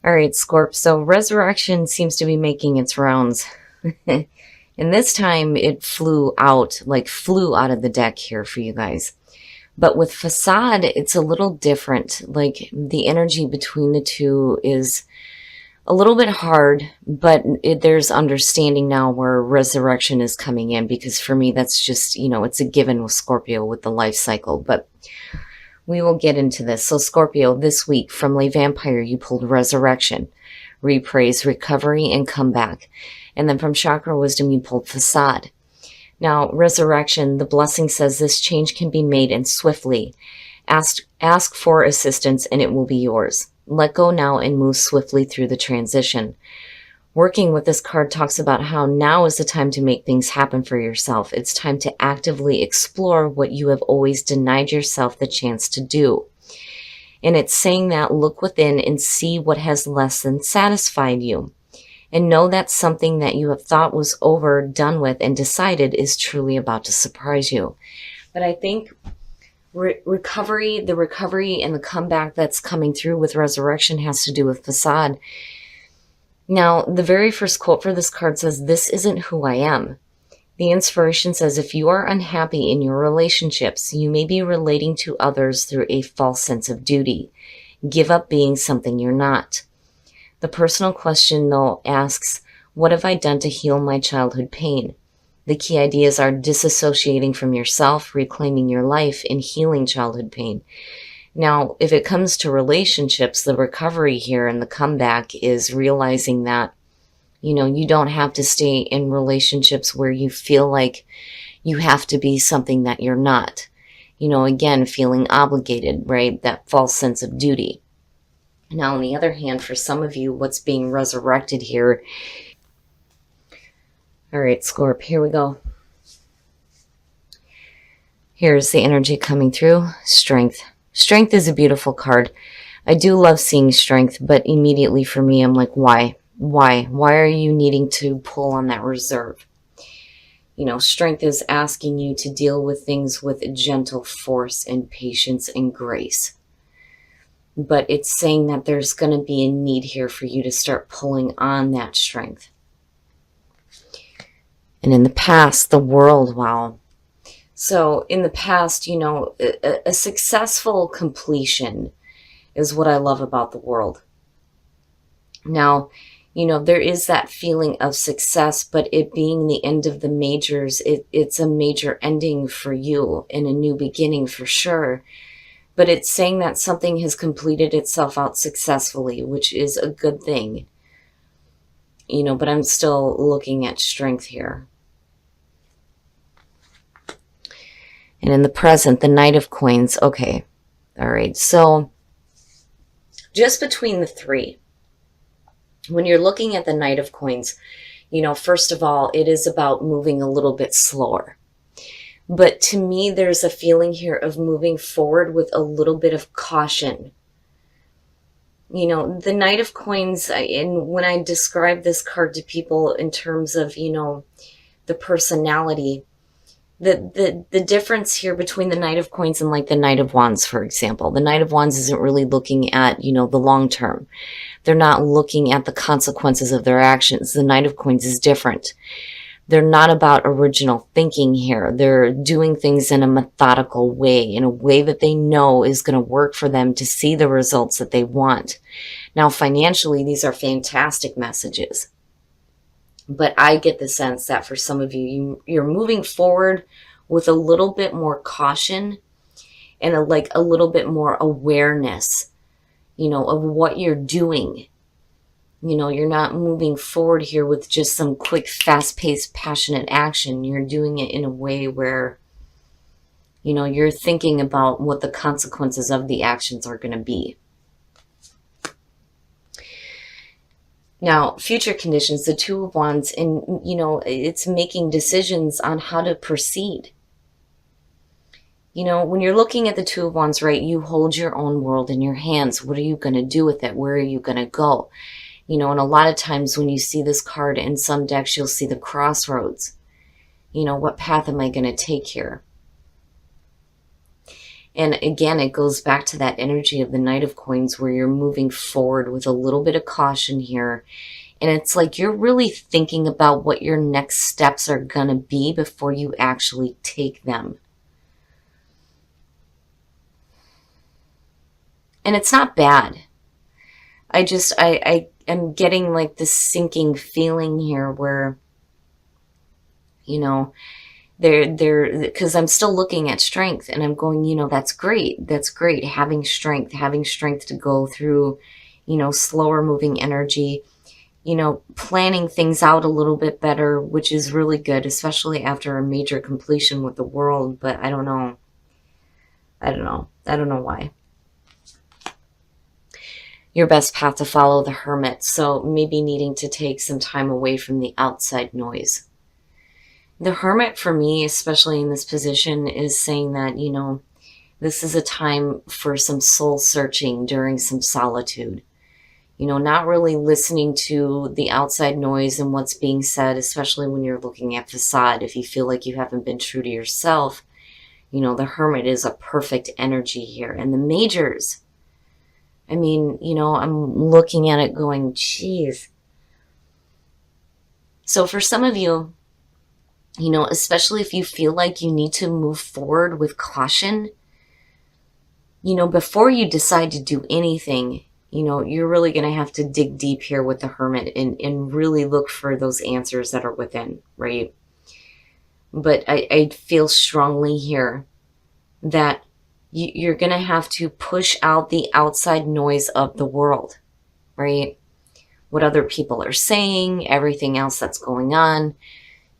All right, Scorp. So resurrection seems to be making its rounds. And this time it flew out of the deck here for you guys. But with facade, it's a little different. Like the energy between the two is a little bit hard, but there's understanding now where resurrection is coming in, because for me, that's just, it's a given with Scorpio with the life cycle. But we will get into this. So Scorpio, this week from Lay Vampire, you pulled resurrection, repraise, recovery, and comeback. And then from Chakra Wisdom, you pulled facade. Now, resurrection, the blessing says this change can be made and swiftly. Ask for assistance and it will be yours. Let go now and move swiftly through the transition. Working with this card talks about how now is the time to make things happen for yourself. It's time to actively explore what you have always denied yourself the chance to do. And it's saying that look within and see what has less than satisfied you. And know that something that you have thought was over, done with, and decided is truly about to surprise you. But I think the recovery and the comeback that's coming through with resurrection has to do with facade. Now, the very first quote for this card says, "This isn't who I am." The inspiration says, if you are unhappy in your relationships, you may be relating to others through a false sense of duty. Give up being something you're not. The personal question, though, asks, what have I done to heal my childhood pain? The key ideas are disassociating from yourself, reclaiming your life, and healing childhood pain. Now, if it comes to relationships, the recovery here and the comeback is realizing that, you don't have to stay in relationships where you feel like you have to be something that you're not. Again, feeling obligated, right? That false sense of duty. Now, on the other hand, for some of you, what's being resurrected here. All right, Scorp, here we go. Here's the energy coming through. Strength. Strength is a beautiful card. I do love seeing strength, but immediately for me, I'm like, why? Why? Why are you needing to pull on that reserve? Strength is asking you to deal with things with gentle force and patience and grace. But it's saying that there's going to be a need here for you to start pulling on that strength. And in the past, the world, wow. So in the past, a successful completion is what I love about the world. Now, there is that feeling of success, but it being the end of the majors, it's a major ending for you and a new beginning for sure. But it's saying that something has completed itself out successfully, which is a good thing. But I'm still looking at strength here. And in the present, the Knight of Coins. Okay. All right. So just between the three, when you're looking at the Knight of Coins, first of all, it is about moving a little bit slower. But to me, there's a feeling here of moving forward with a little bit of caution. The Knight of Coins, and when I describe this card to people in terms of, the personality, the difference here between the Knight of Coins and like the Knight of Wands, for example. The Knight of Wands isn't really looking at, the long term. They're not looking at the consequences of their actions. The Knight of Coins is different. They're not about original thinking here. They're doing things in a methodical way, in a way that they know is going to work for them to see the results that they want. Now, financially, these are fantastic messages. But I get the sense that for some of you, you're moving forward with a little bit more caution and a little bit more awareness, of what you're doing. You're not moving forward here with just some quick, fast-paced, passionate action. You're doing it in a way where, you're thinking about what the consequences of the actions are going to be. Now, future conditions, the Two of Wands, and, it's making decisions on how to proceed. When you're looking at the Two of Wands, right, you hold your own world in your hands. What are you going to do with it? Where are you going to go? And a lot of times when you see this card in some decks, you'll see the crossroads. What path am I going to take here? And again, it goes back to that energy of the Knight of Coins where you're moving forward with a little bit of caution here. And it's like you're really thinking about what your next steps are going to be before you actually take them. And it's not bad. I am getting like this sinking feeling here where, you know, because I'm still looking at strength and I'm going, that's great. That's great. Having strength to go through, slower moving energy, planning things out a little bit better, which is really good, especially after a major completion with the world. But I don't know. I don't know why. Your best path to follow, the Hermit. So maybe needing to take some time away from the outside noise. The Hermit for me, especially in this position, is saying that, this is a time for some soul searching during some solitude. Not really listening to the outside noise and what's being said, especially when you're looking at facade. If you feel like you haven't been true to yourself, the Hermit is a perfect energy here. And the majors, I'm looking at it going, geez. So for some of you, especially if you feel like you need to move forward with caution, before you decide to do anything, you're really going to have to dig deep here with the Hermit and really look for those answers that are within, right? But I feel strongly here that you're going to have to push out the outside noise of the world, right? What other people are saying, everything else that's going on.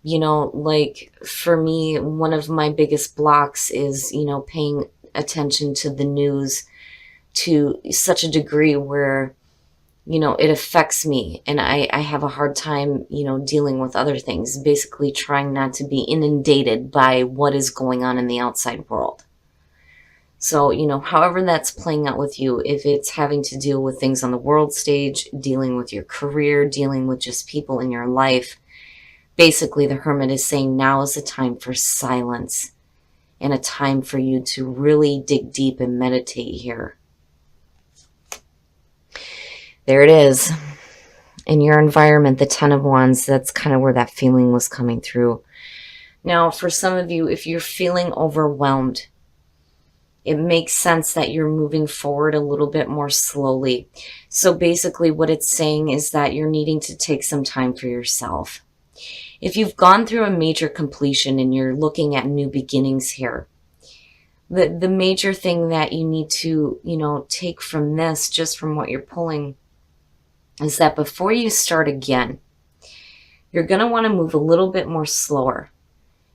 Like for me, one of my biggest blocks is, paying attention to the news to such a degree where, it affects me. And I have a hard time, dealing with other things, basically trying not to be inundated by what is going on in the outside world. So, however that's playing out with you, if it's having to deal with things on the world stage, dealing with your career, dealing with just people in your life, basically, the Hermit is saying now is a time for silence and a time for you to really dig deep and meditate here. There it is. In your environment, the Ten of Wands, that's kind of where that feeling was coming through. Now, for some of you, if you're feeling overwhelmed, it makes sense that you're moving forward a little bit more slowly. So basically what it's saying is that you're needing to take some time for yourself. If you've gone through a major completion and you're looking at new beginnings here, the major thing that you need to, take from this, just from what you're pulling, is that before you start again, you're going to want to move a little bit more slower.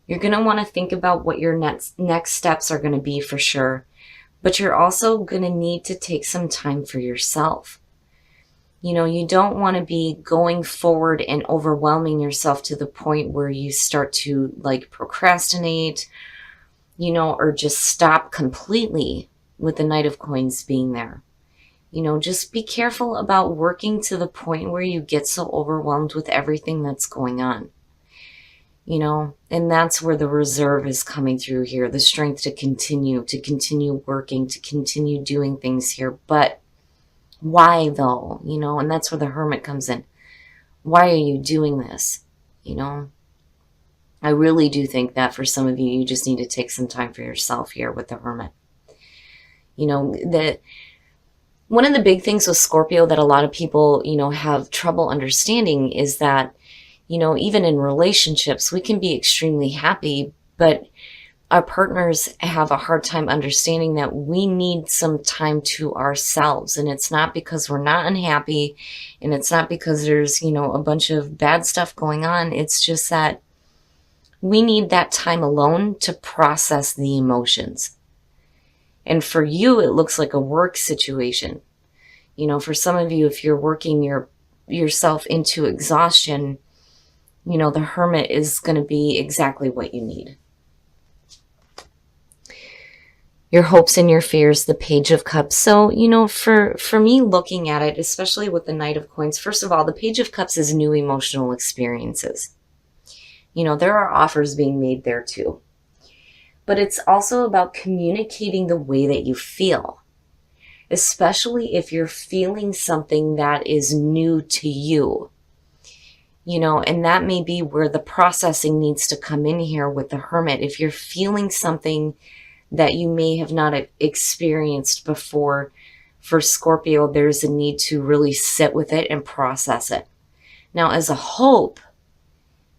You're going to want to think about what your next steps are going to be for sure, but you're also going to need to take some time for yourself. You don't want to be going forward and overwhelming yourself to the point where you start to procrastinate, or just stop completely with the Knight of Coins being there. Just be careful about working to the point where you get so overwhelmed with everything that's going on. And that's where the reserve is coming through here, the strength to continue working, to continue doing things here. But why though? And that's where the Hermit comes in. Why are you doing this? I really do think that for some of you, you just need to take some time for yourself here with the Hermit. That one of the big things with Scorpio that a lot of people, have trouble understanding is that, even in relationships, we can be extremely happy, but our partners have a hard time understanding that we need some time to ourselves. And it's not because we're not unhappy, and it's not because there's, a bunch of bad stuff going on. It's just that we need that time alone to process the emotions. And for you, it looks like a work situation. For some of you, if you're working yourself into exhaustion, the Hermit is going to be exactly what you need. Your hopes and your fears, the Page of Cups. So, for me looking at it, especially with the Knight of Coins, first of all, the Page of Cups is new emotional experiences. There are offers being made there too. but it's also about communicating the way that you feel, especially if you're feeling something that is new to you. And that may be where the processing needs to come in here with the Hermit. If you're feeling something that you may have not experienced before, for Scorpio, there's a need to really sit with it and process it. Now, as a hope,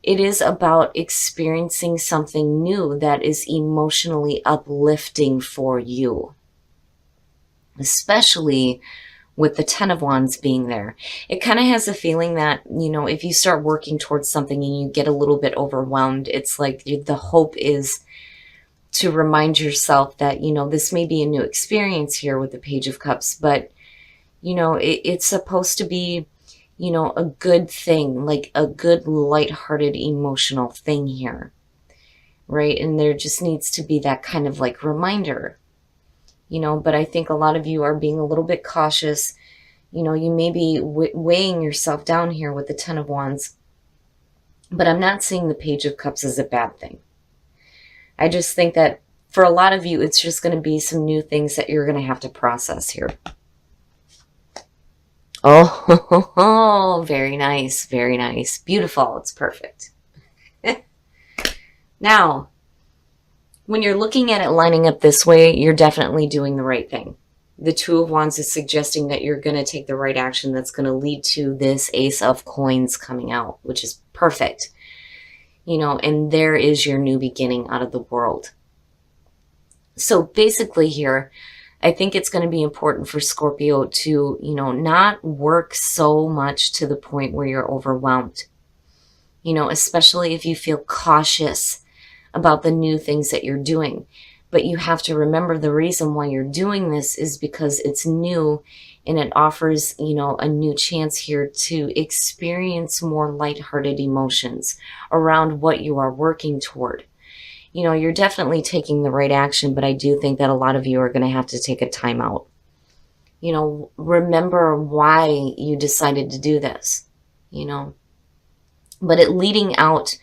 it is about experiencing something new that is emotionally uplifting for you, especially with the Ten of Wands being there. It kind of has a feeling that, if you start working towards something and you get a little bit overwhelmed, it's like the hope is to remind yourself that, this may be a new experience here with the Page of Cups, but, it's supposed to be, a good thing, like a good, lighthearted, emotional thing here, right? And there just needs to be that kind of like reminder. But I think a lot of you are being a little bit cautious. You may be weighing yourself down here with the Ten of Wands, but I'm not seeing the Page of Cups as a bad thing. I just think that for a lot of you, it's just going to be some new things that you're going to have to process here. Oh, very nice, very nice. Beautiful, it's perfect. Now, when you're looking at it lining up this way, you're definitely doing the right thing. The Two of Wands is suggesting that you're going to take the right action that's going to lead to this Ace of Coins coming out, which is perfect. And there is your new beginning out of the world. So basically here, I think it's going to be important for Scorpio to, not work so much to the point where you're overwhelmed. Especially if you feel cautious about the new things that you're doing. But you have to remember the reason why you're doing this is because it's new and it offers, a new chance here to experience more lighthearted emotions around what you are working toward. You're definitely taking the right action, but I do think that a lot of you are going to have to take a time out. Remember why you decided to do this, But it leading out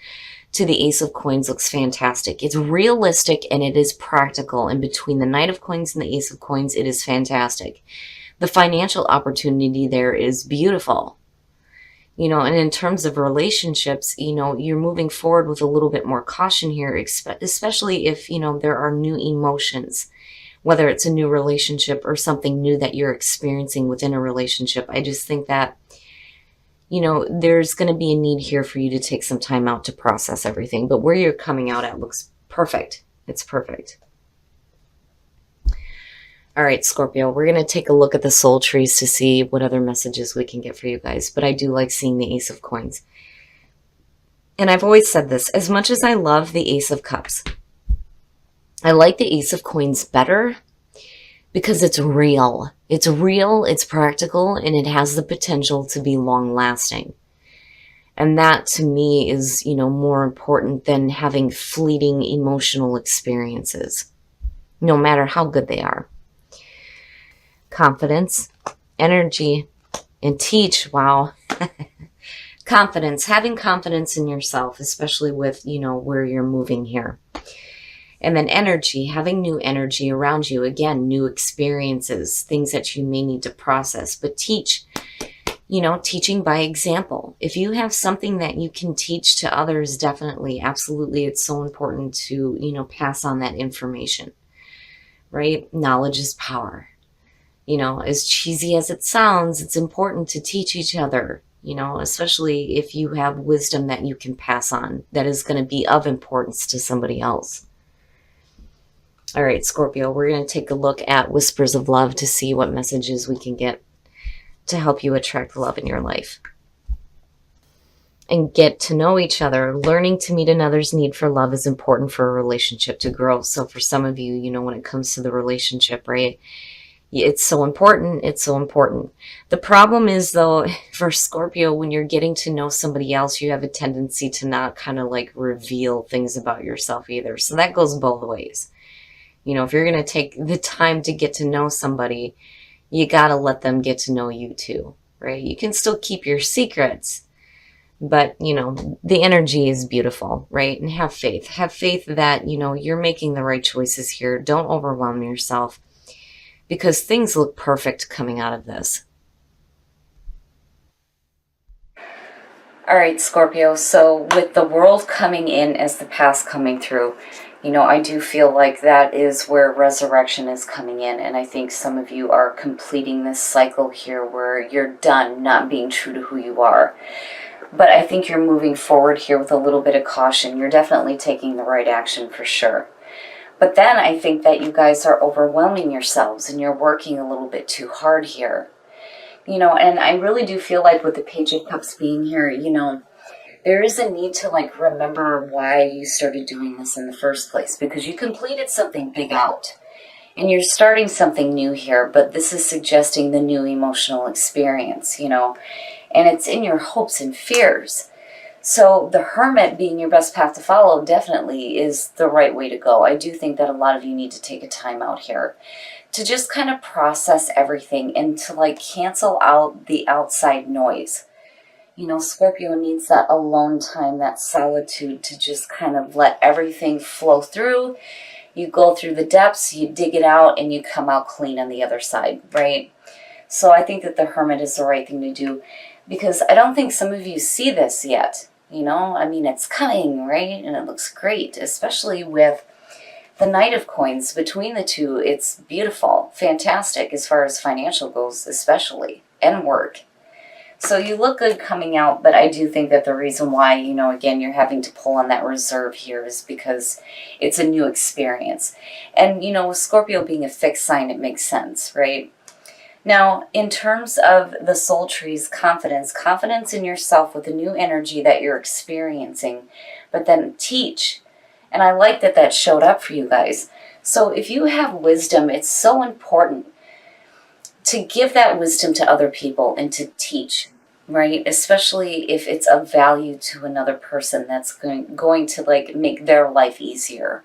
to the Ace of Coins looks fantastic. It's realistic and it is practical. And between the Knight of Coins and the Ace of Coins, it is fantastic. The financial opportunity there is beautiful. And in terms of relationships, you're moving forward with a little bit more caution here, especially if, there are new emotions, whether it's a new relationship or something new that you're experiencing within a relationship. I just think that, there's going to be a need here for you to take some time out to process everything. But where you're coming out at looks perfect. It's perfect. All right, Scorpio, we're going to take a look at the soul trees to see what other messages we can get for you guys. But I do like seeing the Ace of Coins. And I've always said this, as much as I love the Ace of Cups, I like the Ace of Coins better because it's real. It's real, it's practical, and it has the potential to be long-lasting. And that, to me, is, more important than having fleeting emotional experiences, no matter how good they are. Confidence, energy, and teach. Wow. Confidence, having confidence in yourself, especially with, where you're moving here. And then energy, having new energy around you. Again, new experiences, things that you may need to process. But teach, teaching by example. If you have something that you can teach to others, definitely, absolutely, it's so important to, pass on that information, right? Knowledge is power. As cheesy as it sounds, it's important to teach each other, especially if you have wisdom that you can pass on that is going to be of importance to somebody else. All right, Scorpio, we're going to take a look at Whispers of Love to see what messages we can get to help you attract love in your life. And get to know each other. Learning to meet another's need for love is important for a relationship to grow. So for some of you, when it comes to the relationship, right, it's so important. It's so important. The problem is, though, for Scorpio, when you're getting to know somebody else, you have a tendency to not kind of like reveal things about yourself either. So that goes both ways. If you're going to take the time to get to know somebody, you got to let them get to know you too, right? You can still keep your secrets, But, the energy is beautiful, right? And have faith. Have faith that, you're making the right choices here. Don't overwhelm yourself because things look perfect coming out of this. All right, Scorpio. So with the world coming in as the past coming through, I do feel like that is where resurrection is coming in. And I think some of you are completing this cycle here where you're done not being true to who you are. But I think you're moving forward here with a little bit of caution. You're definitely taking the right action for sure. But then I think that you guys are overwhelming yourselves and you're working a little bit too hard here. And I really do feel like with the Page of Cups being here, there is a need to remember why you started doing this in the first place, because you completed something big out and you're starting something new here, but this is suggesting the new emotional experience, and it's in your hopes and fears. So the Hermit being your best path to follow definitely is the right way to go. I do think that a lot of you need to take a time out here to just kind of process everything and to cancel out the outside noise. Scorpio needs that alone time, that solitude to just kind of let everything flow through. You go through the depths, you dig it out, and you come out clean on the other side, right? So I think that the Hermit is the right thing to do, because I don't think some of you see this yet. It's coming, right? And it looks great, especially with the Knight of Coins. Between the two, it's beautiful, fantastic as far as financial goes, especially, and work. So you look good coming out, but I do think that the reason why, again, you're having to pull on that reserve here is because it's a new experience. And, with Scorpio being a fixed sign, it makes sense, right? Now, in terms of the soul tree's confidence in yourself with the new energy that you're experiencing, but then teach. And I like that that showed up for you guys. So if you have wisdom, it's so important to give that wisdom to other people and to teach, right? Especially if it's of value to another person that's going to make their life easier,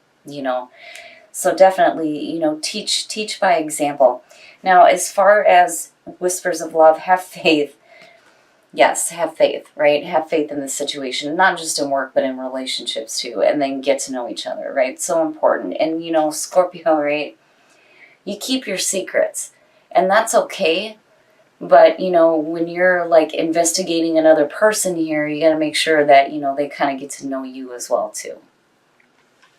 So definitely, teach by example. Now, as far as whispers of love, have faith. Yes, have faith, right? Have faith in the situation, not just in work, but in relationships too, and then get to know each other, right? So important. And, Scorpio, right? You keep your secrets, and that's okay. But, when you're investigating another person here, you got to make sure that, they kind of get to know you as well too.